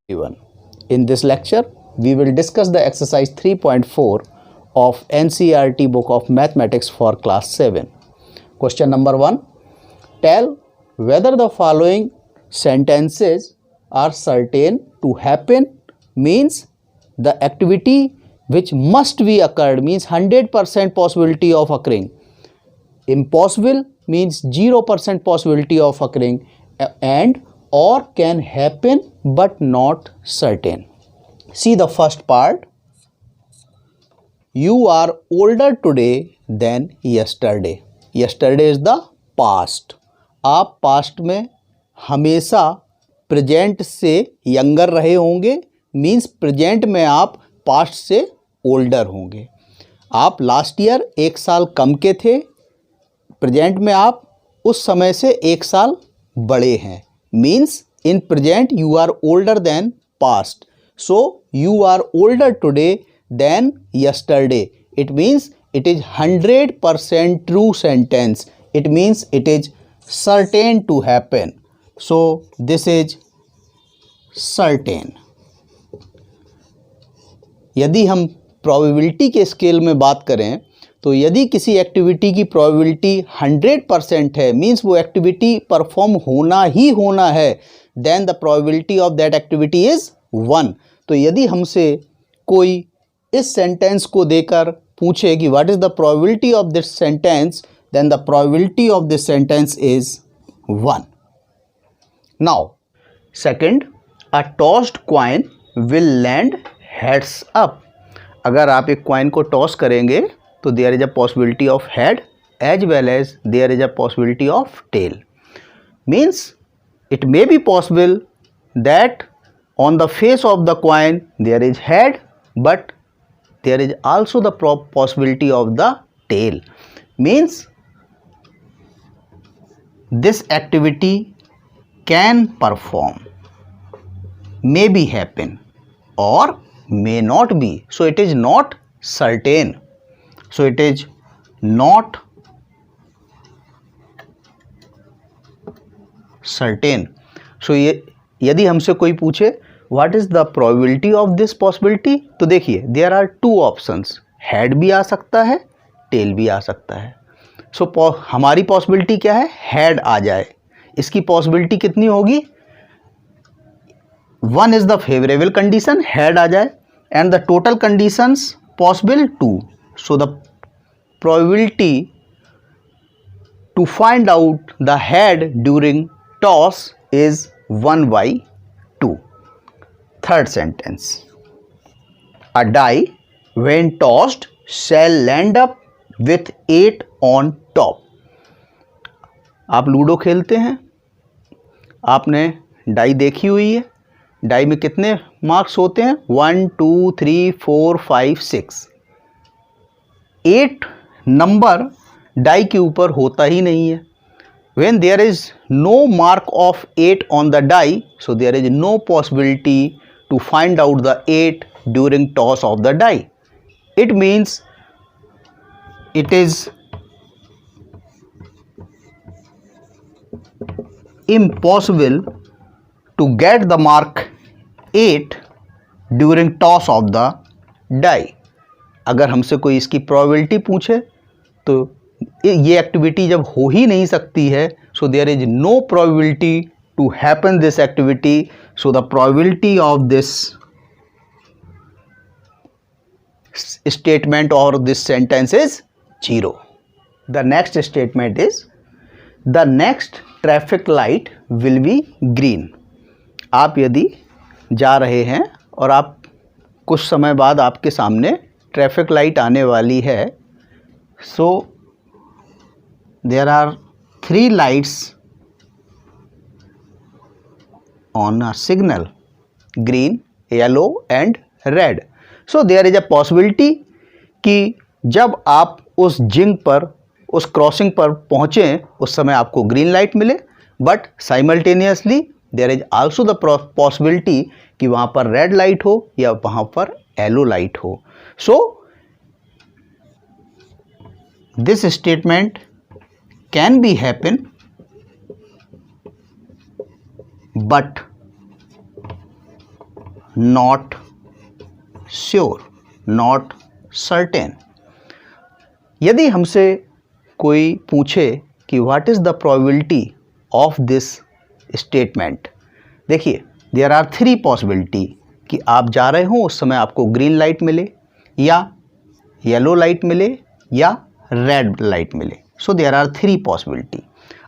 everyone. In this lecture, we will discuss the exercise 3.4 of NCERT book of mathematics for class 7. Question number 1. Tell whether the following sentences are certain to happen, means the activity which must be occurred means 100% possibility of occurring. Impossible means 0% possibility of occurring, and or can happen but not certain. See the first part. You are older today than yesterday. Yesterday is the past. आप past में हमेशा present से younger रहे होंगे, means present में आप past से older होंगे. आप last year एक साल कम के थे, प्रेजेंट में आप उस समय से एक साल बड़े हैं, means in present you are older than past. So you are older today than yesterday. It means it is 100% true sentence. It means it is certain to happen. So this is certain. यदि हम probability के scale में बात करें तो यदि किसी activity की प्रोबेबिलिटी 100% है, मीन्स वो एक्टिविटी परफॉर्म होना ही होना है, then the probability of that activity is 1. तो यदि हमसे कोई इस सेंटेंस को देकर पूछे कि what is the probability of this sentence, then the probability of this sentence is 1. Now second, a tossed coin will land heads up. अगर आप एक कॉइन को टॉस करेंगे तो there is a possibility of head as well as there is a possibility of tail. Means it may be possible that on the face of the coin there is head, but there is also the possibility of the tail. Means this activity can perform, may be happen or may not be. So it is not certain. So it is not certain. So ये यदि हमसे कोई पूछे what is the probability of this possibility, तो देखिए there are two options. head भी आ सकता है, tail भी आ सकता है. So हमारी possibility क्या है? head आ जाए. इसकी possibility कितनी होगी? 1 is the favorable condition, head आ जाए, and the total conditions possible 2. So the probability to find out the head during toss is 1/2. Third sentence. A die when tossed shall land up with 8 on top. आप ludo खेलते हैं, आपने die देखी हुई है. Die में कितने marks होते हैं? 1 2 3 4 5 6. 8 नंबर डाई के ऊपर होता ही नहीं है. When there is no mark of 8 on the die, so there is no possibility to find out the 8 during toss of the die. It means it is impossible to get the mark 8 during toss of the die. अगर हमसे कोई इसकी probability पूछे तो ये activity जब हो ही नहीं सकती है, so there is no probability to happen this activity. So the probability of this statement और this sentence is 0. The next statement is the next traffic light will be green. आप यदि जा रहे हैं और आप कुछ समय बाद आपके सामने ट्रैफिक लाइट आने वाली है, so there are 3 lights on a signal, green, yellow and red. So there is a possibility कि जब आप उस जिंक पर, उस क्रॉसिंग पर पहुँचें, उस समय आपको ग्रीन लाइट मिले, but simultaneously there is also the possibility कि वहाँ पर रेड लाइट हो या वहाँ पर येलो लाइट हो. So this statement can be happen, but not sure, not certain. यदि हमसे कोई पूछे कि what is the probability of this statement, देखिए देयर आर 3 पॉसिबिलिटी कि आप जा रहे हो उस समय आपको ग्रीन लाइट मिले या येलो लाइट मिले या रेड लाइट मिले. So there are 3 possibility.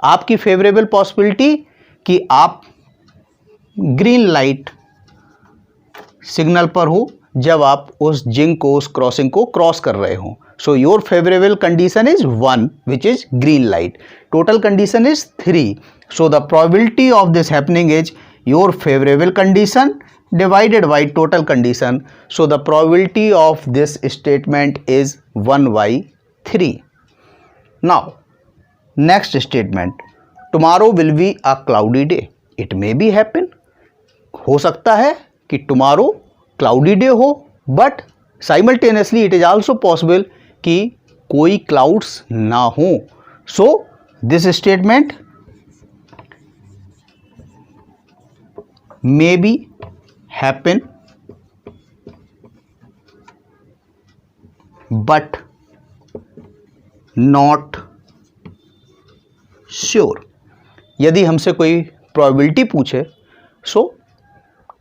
आपकी फेवरेबल पॉसिबिलिटी कि आप ग्रीन लाइट सिग्नल पर हो जब आप उस जिंक को, उस क्रॉसिंग को क्रॉस कर रहे हो. So your favourable condition is 1 which is green light. Total condition is 3. So the probability of this happening is your favourable condition divided by total condition. So the probability of this statement is 1 by 3. Now next statement, tomorrow will be a cloudy day. It may be happen, हो सकता है कि tomorrow cloudy day हो, but simultaneously it is also possible कि कोई clouds ना हो. So this statement may be happen but not sure. यदि हमसे कोई प्रोबेबिलिटी पूछे, so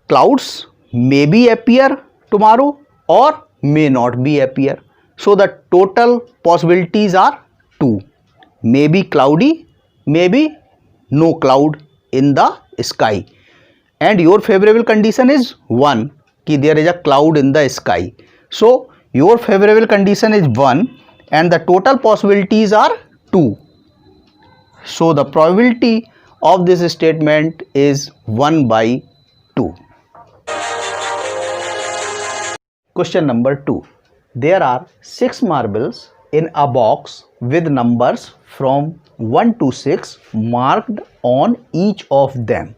clouds may be appear tomorrow और may not be appear. So the total possibilities are 2. May be cloudy, may be no cloud in the sky. And your favorable condition is 1 कि there is a cloud in the sky. So your favorable condition is 1 and the total possibilities are 2. So the probability of this statement is 1 by 2. Question number 2. There are 6 marbles in a box with numbers from 1 to 6 marked on each of them.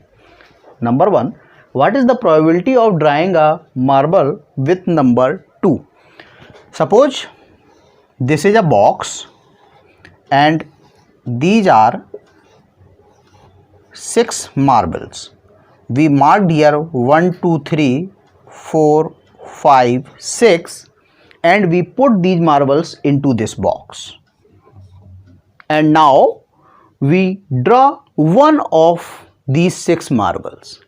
Number 1, what is the probability of drawing a marble with number 2? Suppose this is a box and these are 6 marbles. We marked here 1, 2, 3, 4, 5, 6 and we put these marbles into this box. And now we draw one of these 6 marbles.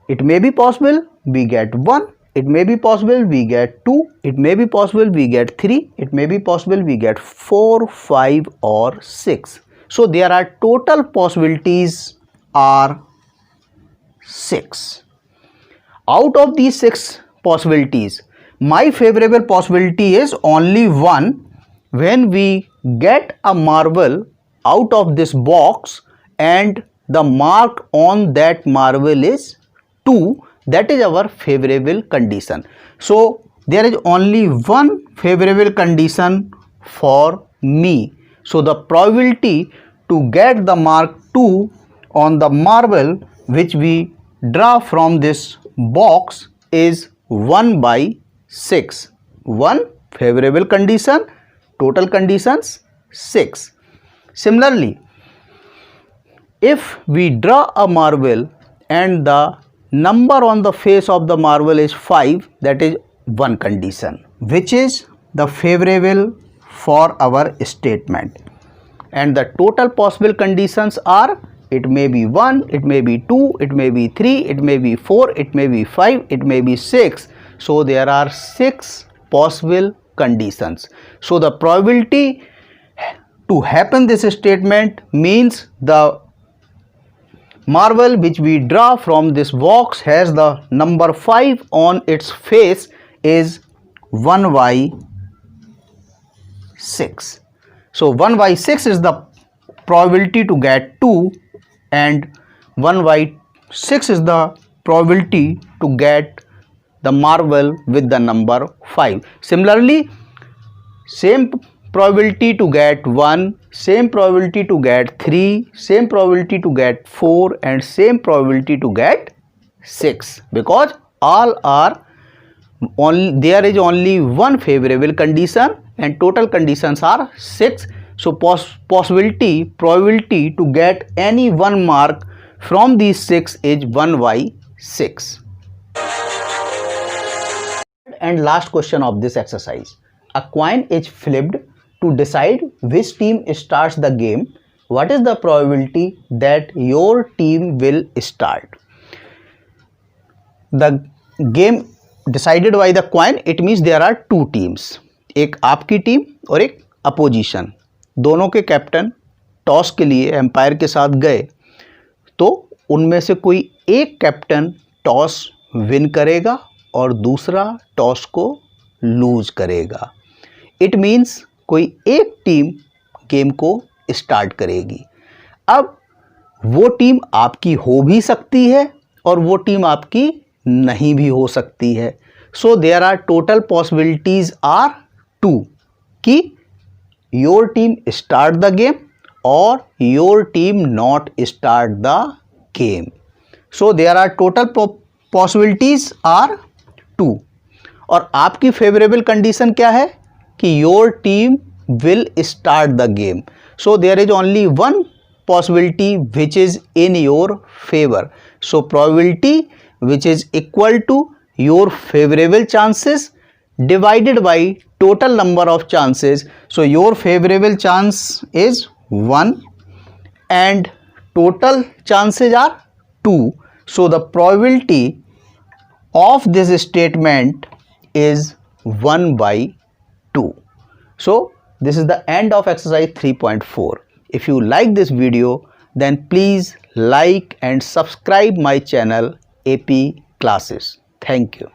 It may be possible we get 1, it may be possible we get 2, it may be possible we get 3, it may be possible we get 4, 5 or 6. So there are total possibilities are 6. Out of these 6 possibilities, my favorable possibility is only 1 when we get a marble out of this box and the mark on that marble is 2. That is our favorable condition. So there is only one favorable condition for me. So the probability to get the mark 2 on the marble which we draw from this box is 1 by 6. One favorable condition, total conditions 6. Similarly, if we draw a marble and the number on the face of the marble is 5, that is one condition which is the favorable for our statement. And the total possible conditions are, it may be 1, it may be 2, it may be 3, it may be 4, it may be 5, it may be 6. So there are 6 possible conditions. So the probability to happen this statement means the marble which we draw from this box has the number 5 on its face is 1 by 6. So 1 by 6 is the probability to get 2 and 1 by 6 is the probability to get the marble with the number 5. Similarly, same probability to get 1, same probability to get 3, same probability to get 4 and same probability to get 6, because all are only, there is only one favorable condition and total conditions are 6. So probability to get any one mark from these 6 is 1 by 6. and last question of this exercise. A coin is flipped to decide which team starts the game. What is the probability that your team will start? The game decided by the coin, it means there are two teams. एक आपकी team और एक opposition. दोनों के captain toss के लिए empire के साथ गए, तो उनमें से कोई एक कैप्टन टॉस विन करेगा और दूसरा टॉस को लूज करेगा. इट मीन्स कोई एक टीम गेम को स्टार्ट करेगी. अब वो टीम आपकी हो भी सकती है और वो टीम आपकी नहीं भी हो सकती है. So there are total possibilities are 2 कि your team start the game और your team not start the game. So there are total possibilities are 2. और आपकी फेवरेबल कंडीशन क्या है कि your team will start the game. So there is only one possibility which is in your favour. So probability which is equal to your favorable chances divided by total number of chances. So your favorable chance is 1 and total chances are 2. So the probability of this statement is 1 by 2. So this is the end of exercise 3.4. If you like this video, then please like and subscribe my channel AP Classes. Thank you.